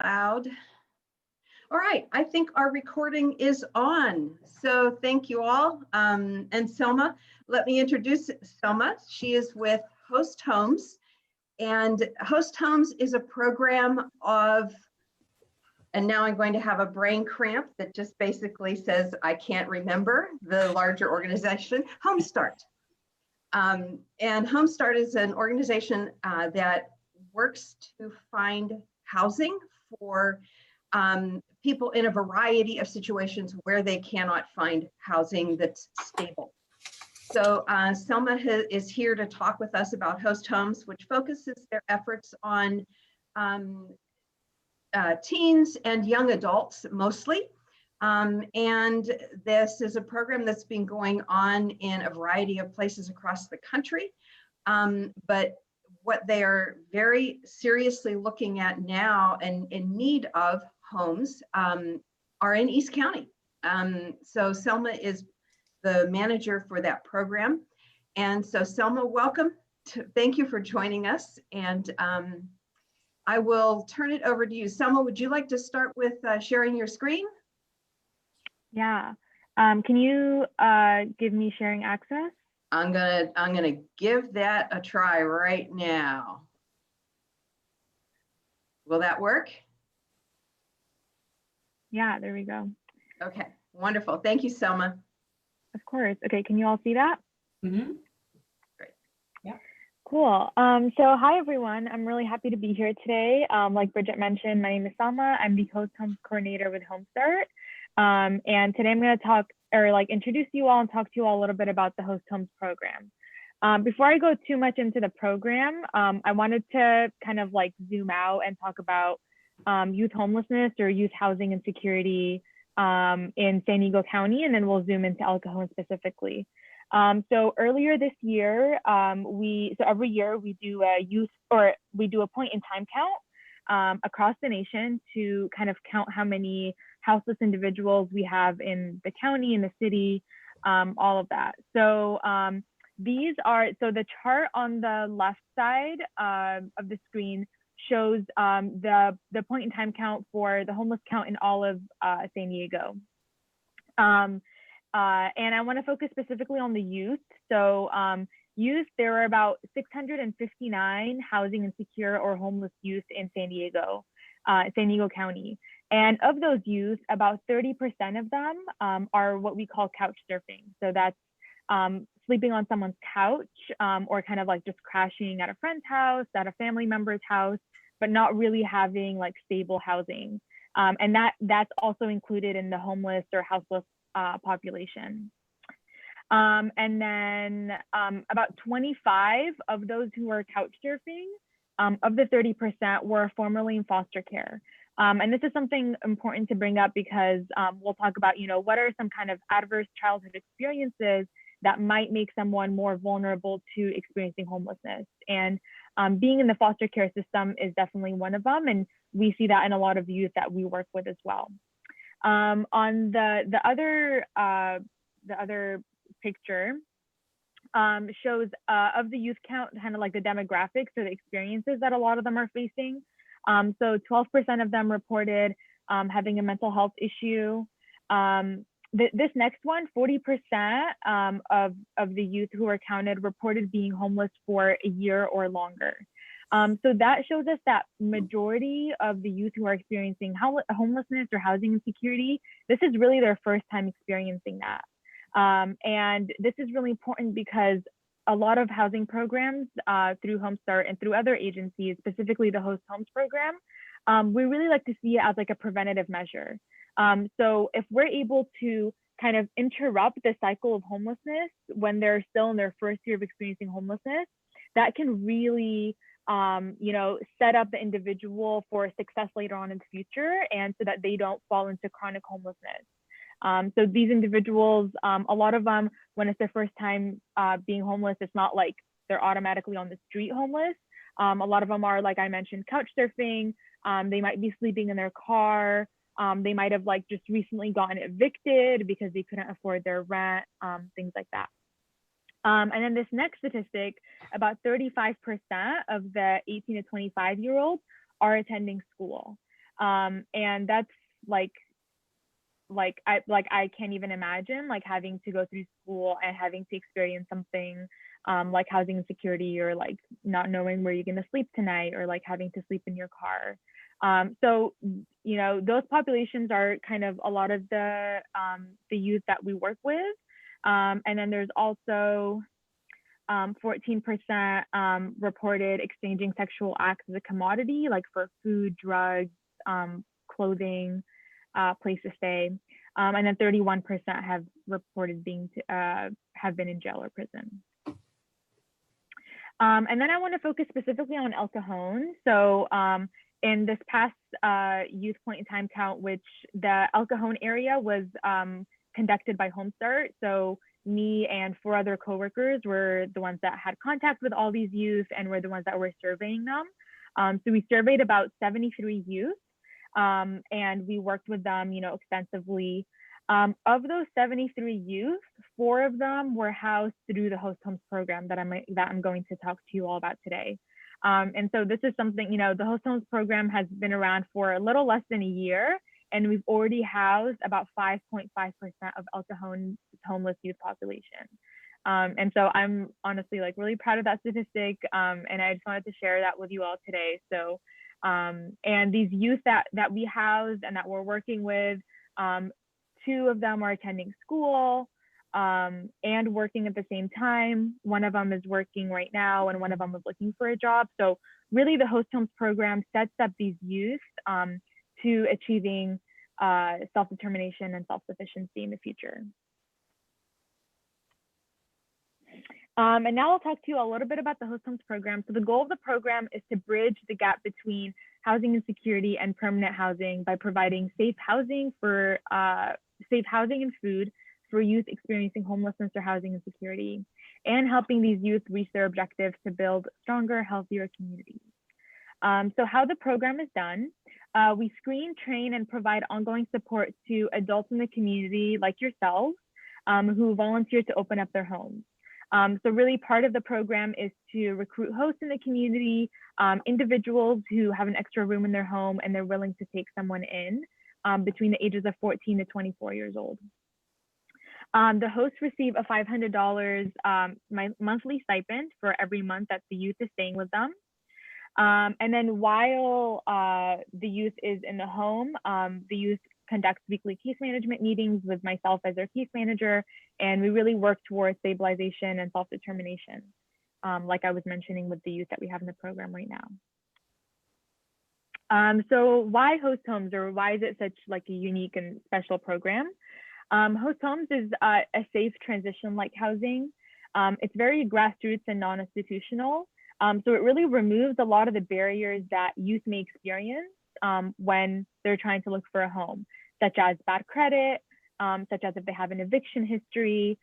Loud. All right, I think our recording is on. So thank you all. And Selma, let me introduce Selma. She is with Host Homes. And Host Homes is a program of, and now I'm going to have a brain cramp that just basically says, I can't remember the larger organization, Homestart. And Homestart is an organization that works to find housing for people in a variety of situations where they cannot find housing that's stable. So Selma is here to talk with us about Host Homes, which focuses their efforts on teens and young adults mostly. And this is a program that's been going on in a variety of places across the country. But what they are very seriously looking at now and in need of homes are in East County. So Selma is the manager for that program. And so Selma, welcome. Thank you for joining us. And I will turn it over to you. Selma, would you like to start with sharing your screen? Yeah. Can you give me sharing access? I'm gonna give that a try right now. Will that work? Yeah, there we go. Okay, wonderful. Thank you, Selma. Of course. Okay, can you all see that? Mm-hmm. Great. Yeah. Cool. So hi, everyone. I'm really happy to be here today. Like Bridget mentioned, my name is Selma. I'm the Host Homes Coordinator with Homestart. And today I'm going to talk or introduce you all and talk to you all a little bit about the Host Homes program. Before I go too much into the program, I wanted to kind of zoom out and talk about youth homelessness or youth housing insecurity in San Diego County, and then we'll zoom into El Cajon specifically. So earlier this year, so every year we do a point in time count across the nation to kind of count how many houseless individuals we have in the county, in the city, all of that. So so the chart on the left side of the screen shows the point in time count for the homeless count in all of San Diego. And I want to focus specifically on the youth. So youth, there are about 659 housing insecure or homeless youth in San Diego County. And of those youth, about 30% of them are what we call couch surfing. So that's sleeping on someone's couch or kind of just crashing at a friend's house, at a family member's house, but not really having stable housing. And that's also included in the homeless or houseless population. And then about 25 of those who are couch surfing, of the 30% were formerly in foster care. And this is something important to bring up because we'll talk about, what are some kind of adverse childhood experiences that might make someone more vulnerable to experiencing homelessness. And being in the foster care system is definitely one of them. And we see that in a lot of youth that we work with as well. On the other picture shows of the youth count, kind of the demographics or the experiences that a lot of them are facing. So 12% of them reported having a mental health issue. This next one, 40% of the youth who are counted reported being homeless for a year or longer. So that shows us that majority of the youth who are experiencing homelessness or housing insecurity, this is really their first time experiencing that. And this is really important because a lot of housing programs through Homestart and through other agencies, specifically the Host Homes program, we really like to see it as a preventative measure. So if we're able to kind of interrupt the cycle of homelessness when they're still in their first year of experiencing homelessness, that can really set up the individual for success later on in the future, and so that they don't fall into chronic homelessness. So these individuals, a lot of them, when it's their first time being homeless, it's not like they're automatically on the street homeless. A lot of them are, like I mentioned, couch surfing. They might be sleeping in their car. They might have just recently gotten evicted because they couldn't afford their rent, things like that. And then this next statistic, about 35% of the 18 to 25-year-olds are attending school. And that's I can't even imagine like having to go through school and having to experience something like housing insecurity, or like not knowing where you're going to sleep tonight, or like having to sleep in your car. So those populations are kind of a lot of the youth that we work with. And then there's also 14% reported exchanging sexual acts as a commodity, like for food, drugs, clothing, place to stay. And then 31% have reported have been in jail or prison. And then I want to focus specifically on El Cajon. So in this past youth point in time count, which the El Cajon area was conducted by HomeStart. So me and 4 other coworkers were the ones that had contact with all these youth, and were the ones that were surveying them. So we surveyed about 73 youth, and we worked with them, extensively. Of those 73 youth, 4 of them were housed through the Host Homes program that I'm going to talk to you all about today. And so this is something, the Host Homes program has been around for a little less than a year, and we've already housed about 5.5% of El Cajon's homeless youth population. And so I'm honestly like really proud of that statistic, and I just wanted to share that with you all today. So, and these youth that we housed and that we're working with, 2 of them are attending school and working at the same time. One of them is working right now, and one of them is looking for a job. So really the Host Homes program sets up these youth to achieving self-determination and self-sufficiency in the future. And now I'll talk to you a little bit about the Host Homes program. So the goal of the program is to bridge the gap between housing insecurity and permanent housing by providing safe housing and food for youth experiencing homelessness or housing insecurity, and helping these youth reach their objectives to build stronger, healthier communities. So how the program is done, we screen, train, and provide ongoing support to adults in the community like yourselves who volunteer to open up their homes. So really part of the program is to recruit hosts in the community, individuals who have an extra room in their home and they're willing to take someone in between the ages of 14 to 24 years old. The hosts receive a $500 monthly stipend for every month that the youth is staying with them. And then while the youth is in the home, the youth conducts weekly case management meetings with myself as their case manager, and we really work towards stabilization and self-determination, like I was mentioning with the youth that we have in the program right now. So why Host Homes, or why is it such like a unique and special program? Host Homes is a safe transition-like housing. It's very grassroots and non-institutional. So it really removes a lot of the barriers that youth may experience when they're trying to look for a home, such as bad credit, such as if they have an eviction history,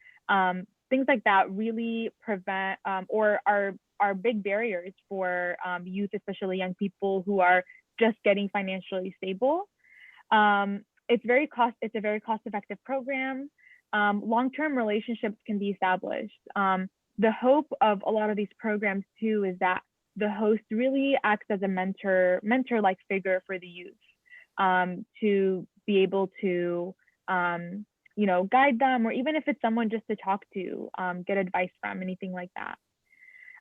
things like that really prevent or are big barriers for youth, especially young people who are just getting financially stable. It's a very cost-effective program. Long-term relationships can be established. The hope of a lot of these programs too is that the host really acts as a mentor-like figure for the youth, to be able to, guide them, or even if it's someone just to talk to, get advice from, anything like that.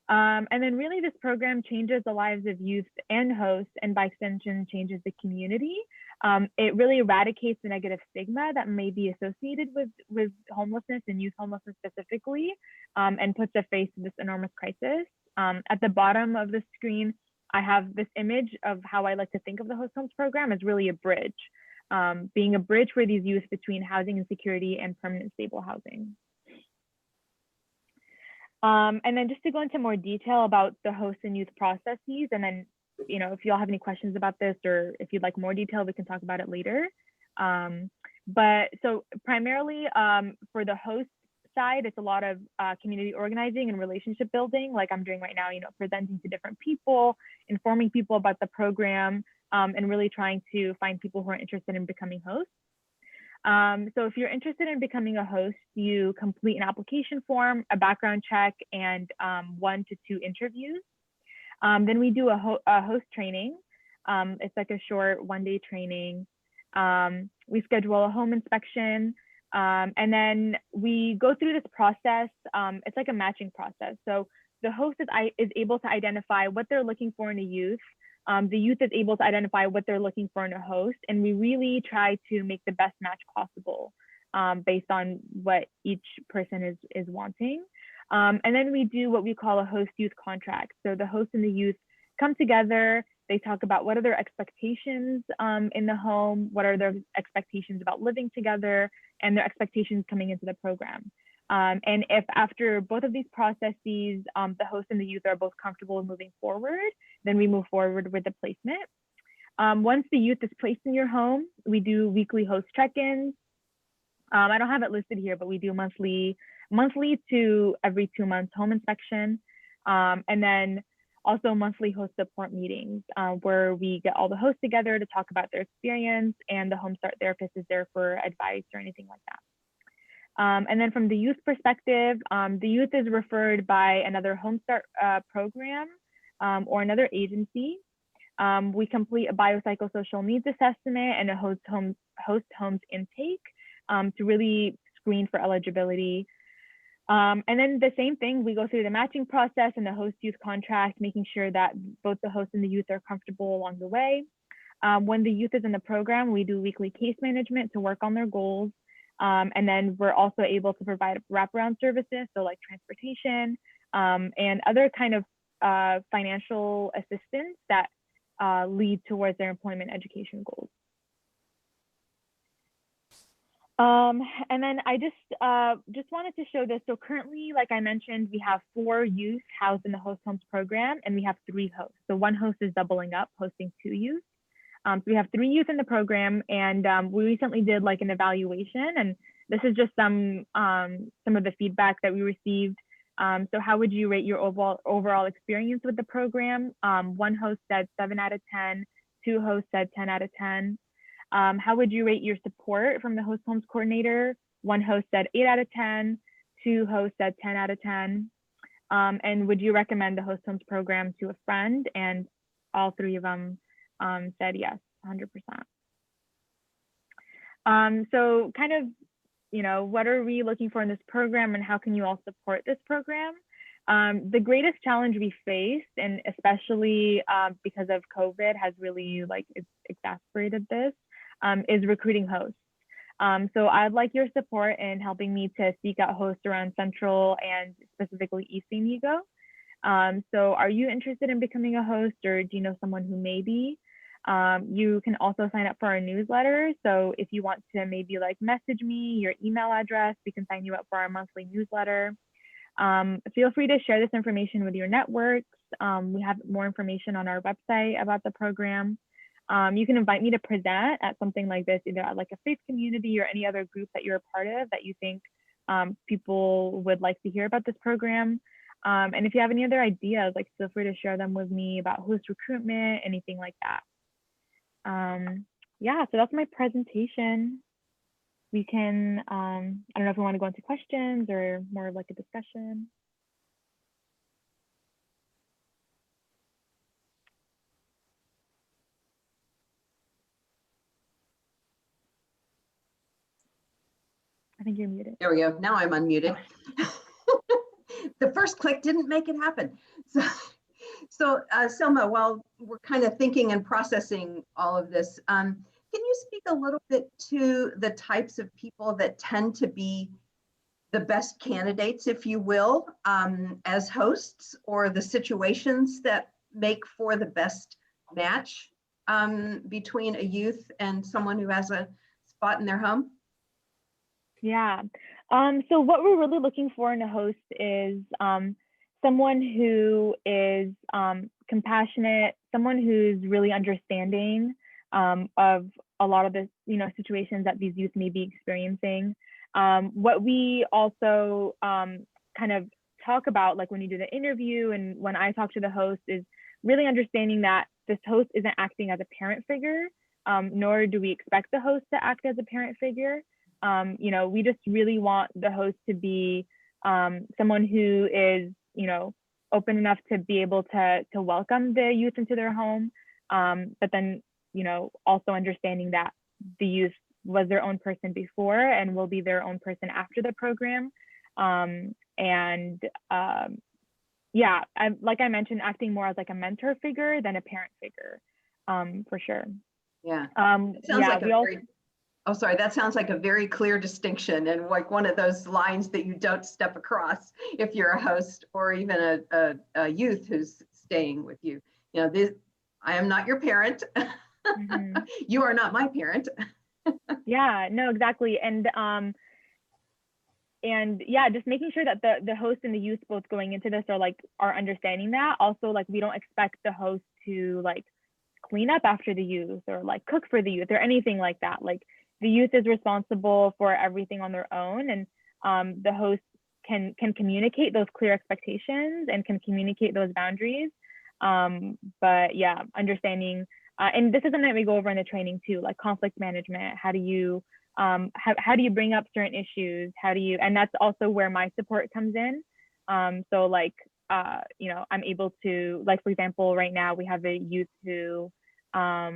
And then really this program changes the lives of youth and hosts, and by extension changes the community. It really eradicates the negative stigma that may be associated with homelessness and youth homelessness specifically, and puts a face to this enormous crisis. At the bottom of the screen, I have this image of how I like to think of the Host Homes program as really a bridge, being a bridge for these youth between housing insecurity and permanent stable housing. And then just to go into more detail about the host and youth processes, and then, if you all have any questions about this, or if you'd like more detail, we can talk about it later. But so primarily for the host side, it's a lot of community organizing and relationship building, like I'm doing right now, presenting to different people, informing people about the program, and really trying to find people who are interested in becoming hosts. So if you're interested in becoming a host, you complete an application form, a background check, and 1 to 2 interviews. Then we do a host training. It's like a short 1-day training. We schedule a home inspection, and then we go through this process. It's like a matching process. So the host is able to identify what they're looking for in a youth. The youth is able to identify what they're looking for in a host, and we really try to make the best match possible based on what each person is wanting. And then we do what we call a host-youth contract. So the host and the youth come together. They talk about what are their expectations in the home, what are their expectations about living together, and their expectations coming into the program. And if after both of these processes, the host and the youth are both comfortable with moving forward, then we move forward with the placement. Once the youth is placed in your home, we do weekly host check-ins. I don't have it listed here, but we do monthly to every 2 months home inspection. And then also monthly host support meetings where we get all the hosts together to talk about their experience, and the Home Start therapist is there for advice or anything like that. And then from the youth perspective, the youth is referred by another Home Start program or another agency. We complete a biopsychosocial needs assessment and a host homes intake to really screen for eligibility. And then the same thing, we go through the matching process and the host-youth contract, making sure that both the host and the youth are comfortable along the way. When the youth is in the program, we do weekly case management to work on their goals. And then we're also able to provide wraparound services, so like transportation and other kind of financial assistance that lead towards their employment education goals. And then I just wanted to show this. So currently, like I mentioned, we have 4 youth housed in the Host Homes program, and we have 3 hosts. So one host is doubling up, hosting 2 youth. So we have 3 youth in the program, and we recently did like an evaluation, and this is just some of the feedback that we received. So how would you rate your overall experience with the program? One host said 7 out of 10, 2 hosts said 10 out of 10. How would you rate your support from the Host Homes coordinator? One host said 8 out of 10, 2 hosts said 10 out of 10. And would you recommend the Host Homes program to a friend? And all 3 of them said yes, 100%. So kind of, what are we looking for in this program, and how can you all support this program? The greatest challenge we faced, and especially because of COVID has really it's exacerbated this, is recruiting hosts. So I'd like your support in helping me to seek out hosts around Central and specifically East San Diego. So are you interested in becoming a host, or do you know someone who may be? You can also sign up for our newsletter. So if you want to maybe message me your email address, we can sign you up for our monthly newsletter. Feel free to share this information with your networks. We have more information on our website about the program. You can invite me to present at something like this, either at a faith community or any other group that you're a part of that you think people would like to hear about this program. And if you have any other ideas, feel free to share them with me about host recruitment, anything like that. Yeah, so that's my presentation. We can, I don't know if we want to go into questions or more of a discussion. I think you're muted. There we go. Now I'm unmuted. The first click didn't make it happen. So Selma, while we're kind of thinking and processing all of this, can you speak a little bit to the types of people that tend to be the best candidates, if you will, as hosts, or the situations that make for the best match between a youth and someone who has a spot in their home? Yeah. So what we're really looking for in a host is someone who is compassionate, someone who's really understanding of a lot of the situations that these youth may be experiencing. What we also kind of talk about, when you do the interview and when I talk to the host, is really understanding that this host isn't acting as a parent figure, nor do we expect the host to act as a parent figure. We just really want the host to be someone who is, open enough to be able to welcome the youth into their home, But then, also understanding that the youth was their own person before and will be their own person after the program. Yeah, like I mentioned, acting more as like a mentor figure than a parent figure, for sure. Yeah. That sounds like a very clear distinction, and like one of those lines that you don't step across if you're a host or even a youth who's staying with you. I am not your parent. Mm-hmm. You are not my parent. Yeah, no, exactly. And yeah, just making sure that the host and the youth both going into this are understanding that. Also, like, we don't expect the host to like clean up after the youth or like cook for the youth or anything like that. Like, the youth is responsible for everything on their own, and the host can communicate those clear expectations and can communicate those boundaries. But yeah, understanding, and this is something that we go over in the training too, like conflict management. How do you bring up certain issues? And that's also where my support comes in. So like, I'm able to, like, for example, right now we have a youth who has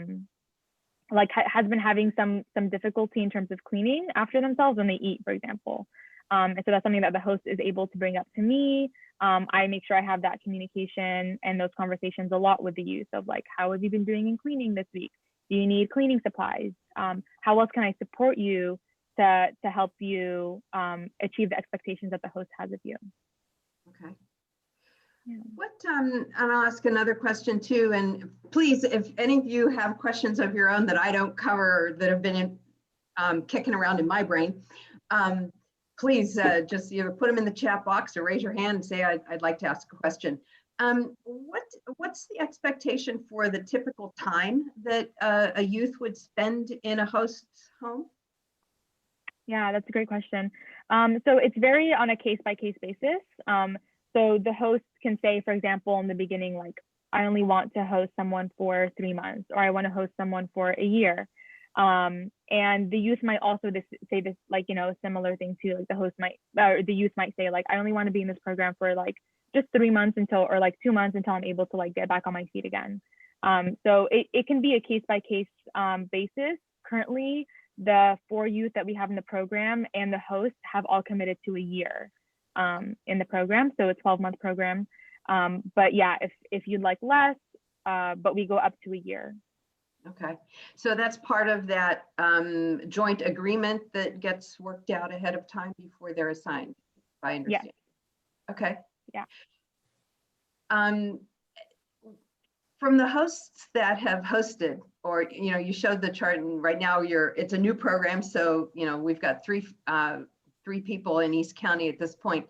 been having some difficulty in terms of cleaning after themselves when they eat, for example. And so that's something that the host is able to bring up to me. I make sure I have that communication and those conversations a lot with the youth of like, how have you been doing in cleaning this week? Do you need cleaning supplies? How else can I support you to help you achieve the expectations that the host has of you? Okay. Yeah. And I'll ask another question too. And please, if any of you have questions of your own that I don't cover that have been kicking around in my brain, please just either put them in the chat box or raise your hand and say, I'd like to ask a question. What's the expectation for the typical time that a youth would spend in a host's home? Yeah, that's a great question. So it's very on a case-by-case basis. So the host can say, for example, in the beginning, like, I only want to host someone for 3 months, or I want to host someone for a year. And the youth might also say this, like, a similar thing too. Like, the youth might say, like, I only want to be in this program for like just 3 months or like 2 months until I'm able to like get back on my feet again. So it can be a case-by-case basis. Currently, the 4 youth that we have in the program and the host have all committed to a year in the program. So it's a 12-month program. But yeah, if you'd like less, but we go up to a year. Okay. So that's part of that joint agreement that gets worked out ahead of time before they're assigned, if I understand. Yeah. Okay. Yeah. From the hosts that have hosted, or you showed the chart, and right now it's a new program, so we've got three people in East County at this point.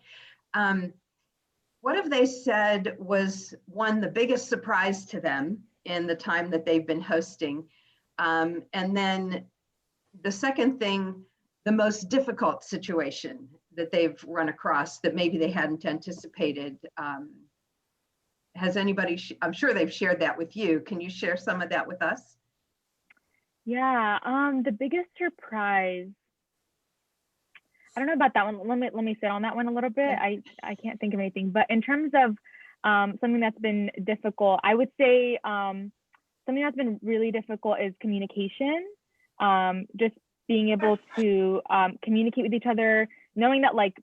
What have they said was the biggest surprise to them in the time that they've been hosting? And then the second thing, the most difficult situation that they've run across that maybe they hadn't anticipated. Has anybody, I'm sure they've shared that with you. Can you share some of that with us? Yeah, the biggest surprise, I don't know about that one. Let me sit on that one a little bit. Okay. I can't think of anything, but in terms of something that's been difficult, I would say something that's been really difficult is communication. Just being able to communicate with each other, knowing that like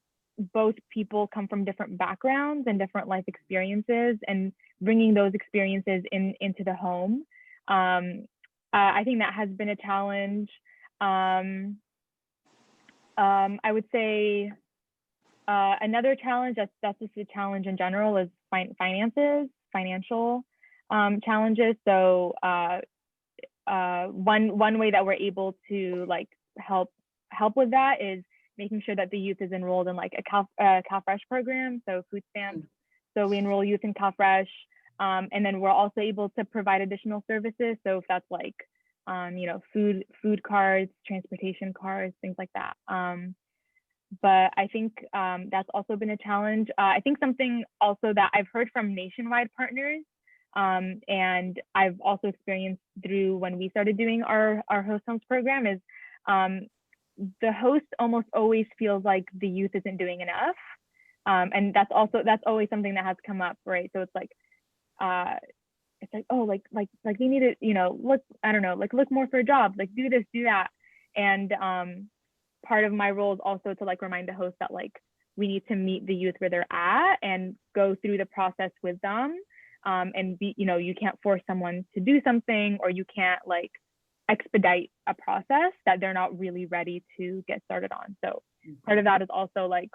both people come from different backgrounds and different life experiences, and bringing those experiences into the home. I think that has been a challenge. I would say another challenge that's just a challenge in general is financial challenges. So one way that we're able to like help with that is making sure that the youth is enrolled in like a CalFresh program, so food stamps. So we enroll youth in CalFresh, and then we're also able to provide additional services. So if that's like, food cards, transportation cards, things like that. But I think that's also been a challenge. I think something also that I've heard from nationwide partners, and I've also experienced through when we started doing our host homes program is the host almost always feels like the youth isn't doing enough. And that's always something that has come up, right? So it's like it's like, oh, like they need to, look, I don't know, like look more for a job, like do this, do that. And part of my role is also to like remind the host that like we need to meet the youth where they're at and go through the process with them. And be, you can't force someone to do something, or you can't like expedite a process that they're not really ready to get started on. So part of that is also like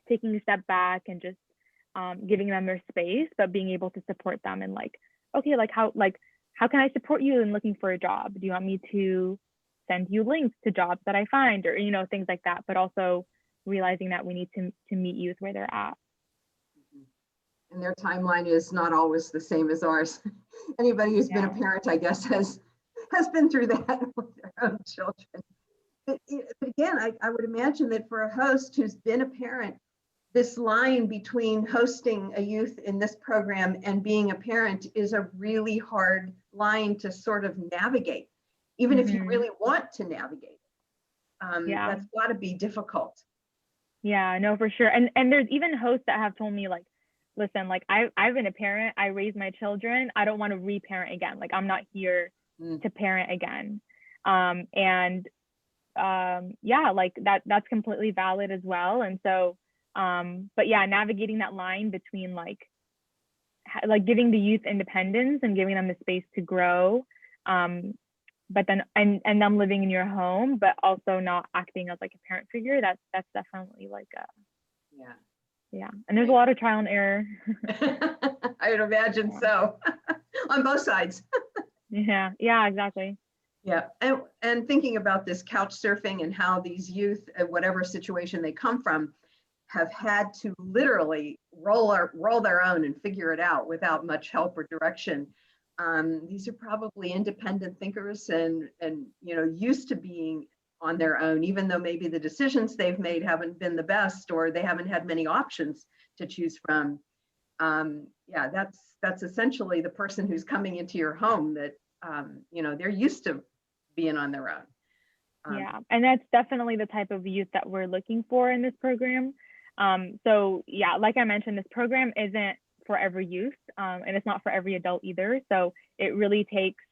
taking a step back and just giving them their space, but being able to support them and like, okay, like how can I support you in looking for a job? Do you want me to send you links to jobs that I find, or things like that, but also realizing that we need to meet youth where they're at. And their timeline is not always the same as ours. Anybody who's been a parent, I guess, has been through that with their own children. But again, I would imagine that for a host who's been a parent, this line between hosting a youth in this program and being a parent is a really hard line to sort of navigate, even if you really want to navigate. That's got to be difficult. Yeah, no, for sure. And there's even hosts that have told me like, listen, like I've been a parent, I raised my children, I don't want to reparent again. Like I'm not here to parent again. Yeah, like that's completely valid as well. And so, but yeah, navigating that line between like giving the youth independence and giving them the space to grow, but then and them living in your home, but also not acting as like a parent figure. That's definitely like a yeah. And there's a lot of trial and error. I would imagine so on both sides. Yeah, exactly. Yeah, and thinking about this couch surfing and how these youth, whatever situation they come from, have had to literally roll their own and figure it out without much help or direction. These are probably independent thinkers and used to being on their own, even though maybe the decisions they've made haven't been the best, or they haven't had many options to choose from. That's essentially the person who's coming into your home that they're used to being on their own. Yeah, and that's definitely the type of youth that we're looking for in this program. So yeah, like I mentioned, this program isn't for every youth, and it's not for every adult either. So it really takes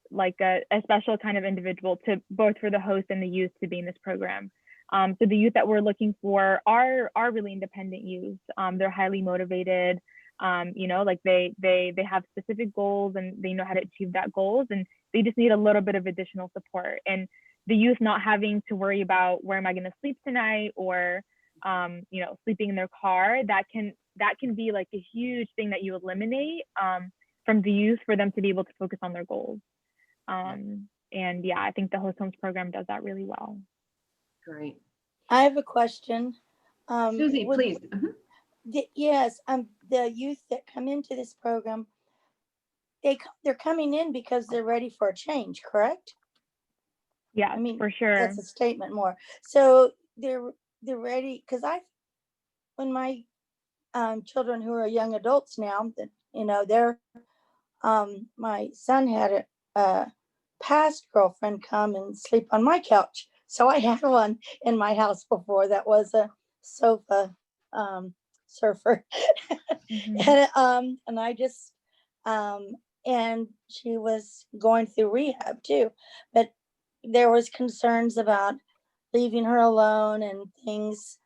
like a special kind of individual to both for the host and the youth to be in this program. So the youth that we're looking for are really independent youth. They're highly motivated. Like they have specific goals and they know how to achieve that goals, and they just need a little bit of additional support. And the youth not having to worry about where am I going to sleep tonight, or sleeping in their car, that can be like a huge thing that you eliminate from the youth for them to be able to focus on their goals. And yeah, I think the Host Homes program does that really well. Great. I have a question. Susie, please. Yes, the youth that come into this program, they're coming in because they're ready for a change, correct? Yeah, I mean, for sure. That's a statement more. So they're ready, because when my children who are young adults now, they're my son had a past girlfriend come and sleep on my couch. So I had one in my house before that was a sofa surfer. And I just and she was going through rehab too, but there was concerns about leaving her alone and things.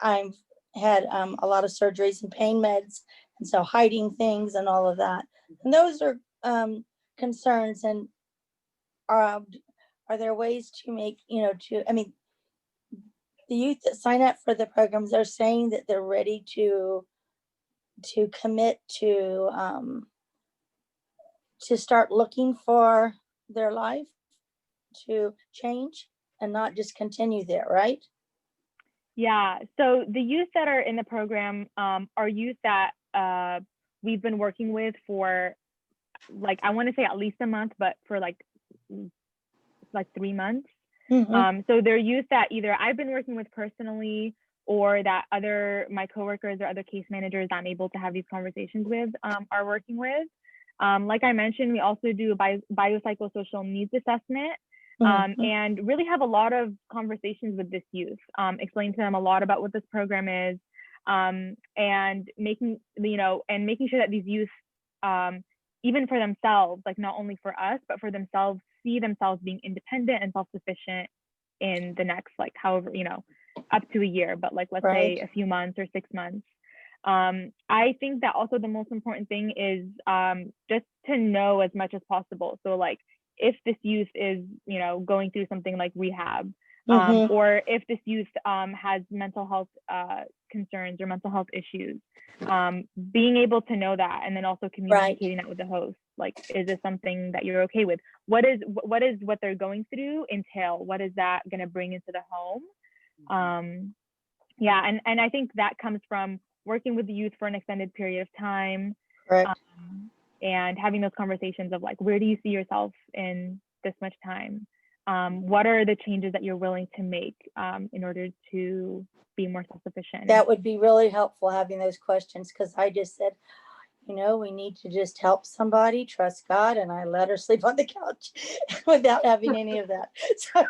I've had a lot of surgeries and pain meds, and so hiding things and all of that, and those are concerns. And are there ways to make the youth that sign up for the programs are saying that they're ready to commit to start looking for their life to change and not just continue there, right? Yeah, so the youth that are in the program are youth that we've been working with for like, I want to say at least a month, but for like 3 months. So they're youth that either I've been working with personally, or that my coworkers or other case managers I'm able to have these conversations with are working with. Like I mentioned, we also do a biopsychosocial needs assessment, and really have a lot of conversations with this youth, explain to them a lot about what this program is, and making sure that these youth even for themselves, like not only for us, but for themselves, see themselves being independent and self-sufficient in the next, like, however, up to a year, but like, let's Right. say a few months or 6 months. I think that also the most important thing is just to know as much as possible. So like, if this youth is, going through something like rehab, Mhm. or if this youth has mental health concerns or mental health issues, being able to know that, and then also communicating that with the host. Like, is this something that you're okay with? What is what they're going through entail? What is that going to bring into the home? Yeah, and I think that comes from working with the youth for an extended period of time, Correct. and having those conversations of like, where do you see yourself in this much time? What are the changes that you're willing to make in order to be more self-sufficient? That would be really helpful, having those questions, because I just said, we need to just help somebody, trust God, and I let her sleep on the couch without having any of that. So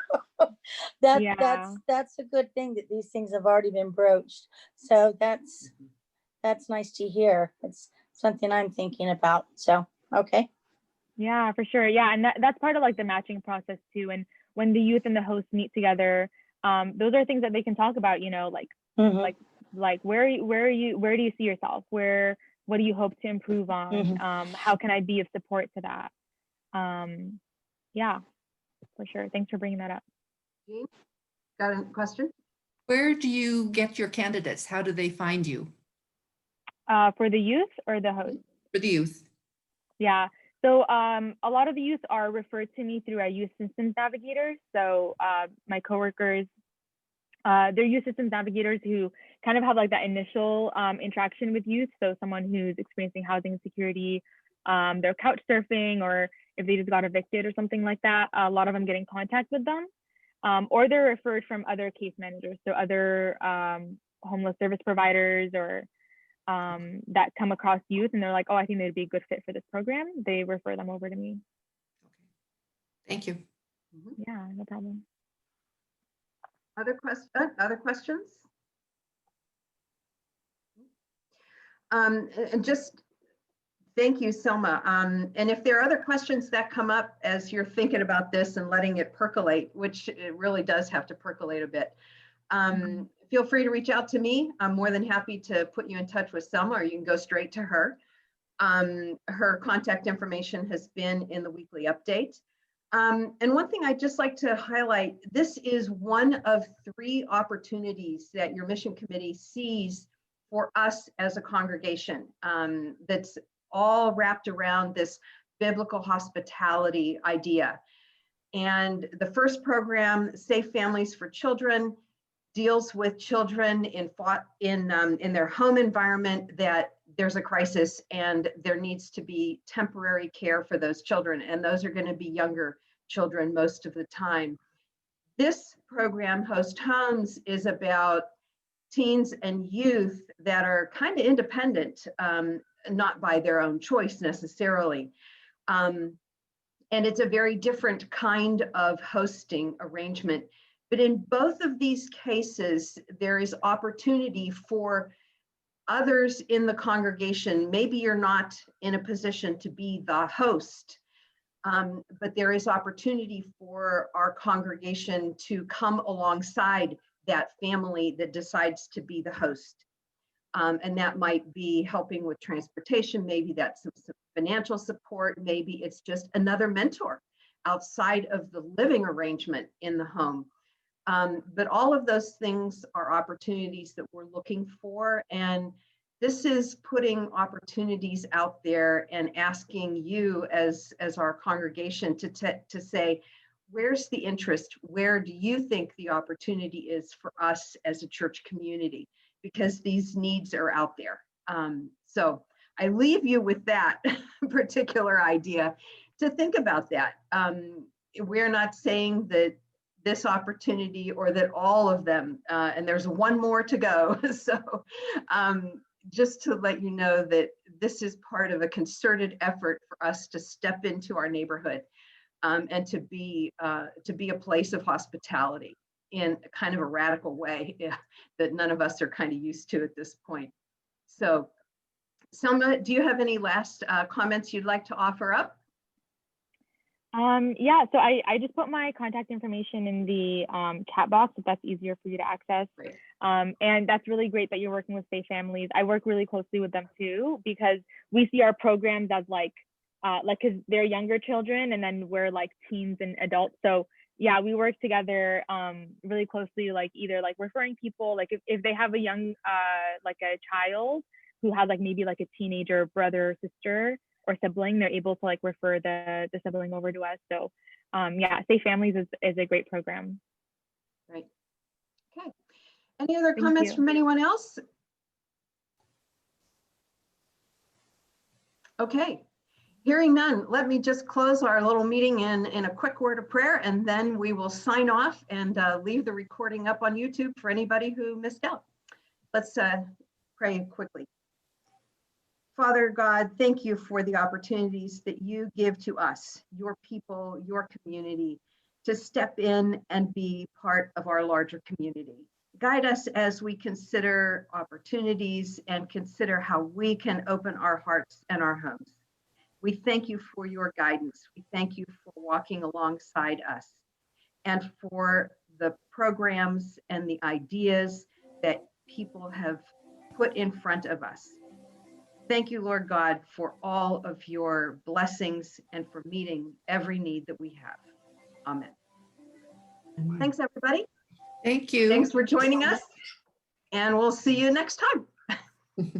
Yeah. that's a good thing that these things have already been broached. So that's nice to hear. It's something I'm thinking about. So okay. Yeah, for sure. Yeah, and that's part of like the matching process too. And when the youth and the host meet together, those are things that they can talk about. Like Mhm. like where do you see yourself? What do you hope to improve on? How can I be of support to that? Yeah, for sure. Thanks for bringing that up. Jean, got a question? Where do you get your candidates? How do they find you? For the youth or the host? For the youth. Yeah. So a lot of the youth are referred to me through our youth systems navigators. So my coworkers, they're youth systems navigators who kind of have like that initial interaction with youth. So someone who's experiencing housing insecurity, they're couch surfing, or if they just got evicted or something like that, a lot of them get in contact with them. Or they're referred from other case managers, so other homeless service providers, or that come across youth and they're like, oh, I think they'd be a good fit for this program. They refer them over to me. Okay. Thank you. Yeah, no problem. Other questions? And just thank you, Selma. And if there are other questions that come up as you're thinking about this and letting it percolate, which it really does have to percolate a bit, feel free to reach out to me. I'm more than happy to put you in touch with Selma, or you can go straight to her. Her contact information has been in the weekly update. And one thing I'd just like to highlight, this is one of 3 opportunities that your mission committee sees for us as a congregation, that's all wrapped around this biblical hospitality idea. And the first program, Safe Families for Children, deals with children in their home environment that there's a crisis and there needs to be temporary care for those children. And those are going to be younger children most of the time. This program, Host Homes, is about teens and youth that are kind of independent, not by their own choice necessarily. And it's a very different kind of hosting arrangement. But in both of these cases, there is opportunity for others in the congregation. Maybe you're not in a position to be the host, but there is opportunity for our congregation to come alongside that family that decides to be the host. And that might be helping with transportation, maybe that's some financial support, maybe it's just another mentor outside of the living arrangement in the home. But all of those things are opportunities that we're looking for. And this is putting opportunities out there and asking you as our congregation to say, where's the interest? Where do you think the opportunity is for us as a church community? Because these needs are out there. So I leave you with that particular idea to think about that. We're not saying that this opportunity or that all of them, and there's one more to go. So just to let you know that this is part of a concerted effort for us to step into our neighborhood and to be a place of hospitality in kind of a radical way that none of us are kind of used to at this point. So Selma, do you have any last comments you'd like to offer up? Yeah, so I just put my contact information in the chat box if that's easier for you to access. Great. And that's really great that you're working with safe families. I work really closely with them too, because we see our programs as like because they're younger children and then we're like teens and adults. So yeah, we work together really closely, like either like referring people, like if they have a young like a child who has like maybe like a teenager brother or sister or sibling, they're able to like refer the sibling over to us. So yeah, Safe Families is a great program. Right. Okay. Any other Thank comments you. from anyone else? Okay. Hearing none, let me just close our little meeting in a quick word of prayer, and then we will sign off and leave the recording up on YouTube for anybody who missed out. Let's pray quickly. Father God, thank you for the opportunities that you give to us, your people, your community, to step in and be part of our larger community. Guide us as we consider opportunities and consider how we can open our hearts and our homes. We thank you for your guidance. We thank you for walking alongside us and for the programs and the ideas that people have put in front of us. Thank you, Lord God, for all of your blessings and for meeting every need that we have. Amen. Thanks, everybody. Thank you. Thanks for joining us, and we'll see you next time.